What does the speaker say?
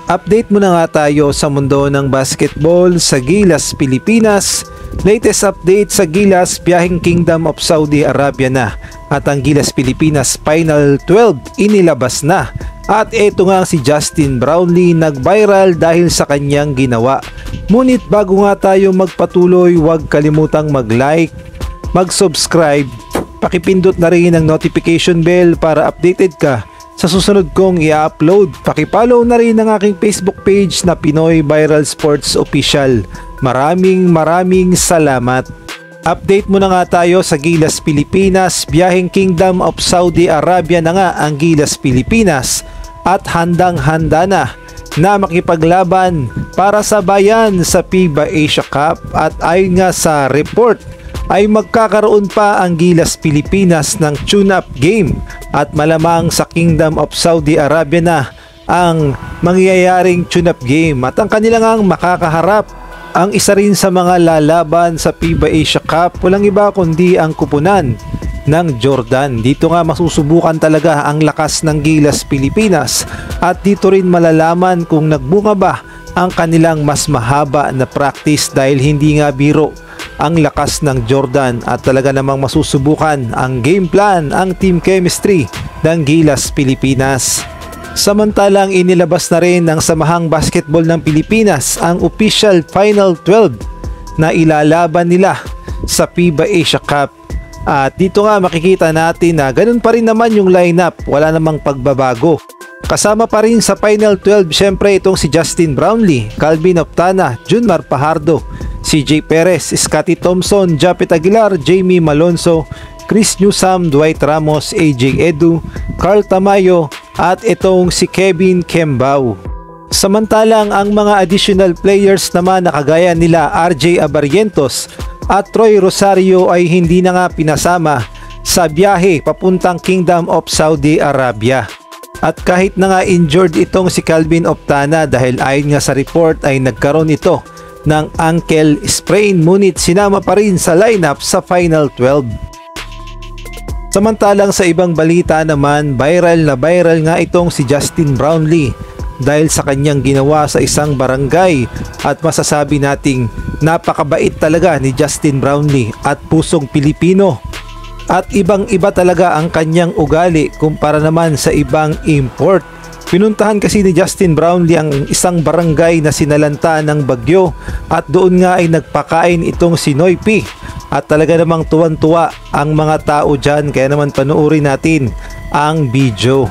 Update muna nga tayo sa mundo ng basketball sa Gilas, Pilipinas. Latest update sa Gilas, biyaheng Kingdom of Saudi Arabia na at ang Gilas Pilipinas Final 12 inilabas na. At eto nga si Justin Brownlee nag-viral dahil sa kanyang ginawa. Ngunit bago nga tayo magpatuloy, huwag kalimutang mag-like, mag-subscribe, pakipindot na rin ang notification bell para updated ka sa susunod kong i-upload. Pakipollow na rin ang aking Facebook page na Pinoy Viral Sports Official. Maraming salamat. Update muna nga tayo sa Gilas Pilipinas. Biyaheng Kingdom of Saudi Arabia na nga ang Gilas Pilipinas at handang-handa na makipaglaban para sa bayan sa FIBA Asia Cup. At ayon nga sa report ay magkakaroon pa ang Gilas Pilipinas ng tune-up game at malamang sa Kingdom of Saudi Arabia na ang mangyayaring tune-up game at ang kanilang makakaharap ang isa rin sa mga lalaban sa FIBA Asia Cup, walang iba kundi ang kupunan ng Jordan. Dito nga masusubukan talaga ang lakas ng Gilas Pilipinas at dito rin malalaman kung nagbunga ba ang kanilang mas mahaba na practice dahil hindi nga biro ang lakas ng Jordan at talaga namang masusubukan ang game plan, ang team chemistry ng Gilas Pilipinas. Samantalang inilabas na rin ng Samahang Basketball ng Pilipinas ang official Final 12 na ilalaban nila sa FIBA Asia Cup. At dito nga makikita natin na ganun pa rin naman yung lineup, wala namang pagbabago. Kasama pa rin sa Final 12 syempre itong si Justin Brownlee, Calvin Optana, Junmar Pajardo, CJ Perez, Scottie Thompson, Japet Aguilar, Jamie Malonzo, Chris Newsome, Dwight Ramos, AJ Edu, Carl Tamayo at itong si Kevin Kembao. Samantalang ang mga additional players naman na kagaya nila RJ Abarrientos at Troy Rosario ay hindi na nga pinasama sa biyahe papuntang Kingdom of Saudi Arabia. At kahit na nga injured itong si Calvin Optana dahil ayon nga sa report ay nagkaroon ito ng ankle sprain, ngunit sinama pa rin sa lineup sa Final 12. Samantalang sa ibang balita naman, viral nga itong si Justin Brownlee dahil sa kanyang ginawa sa isang barangay at masasabi nating napakabait talaga ni Justin Brownlee at pusong Pilipino. At ibang-iba talaga ang kanyang ugali kumpara naman sa ibang import. Pinuntahan kasi ni Justin Brownlee ang isang barangay na sinalanta ng bagyo at doon nga ay nagpakain itong si Noy P. At talaga namang tuwan-tuwa ang mga tao dyan, kaya naman panuorin natin ang video.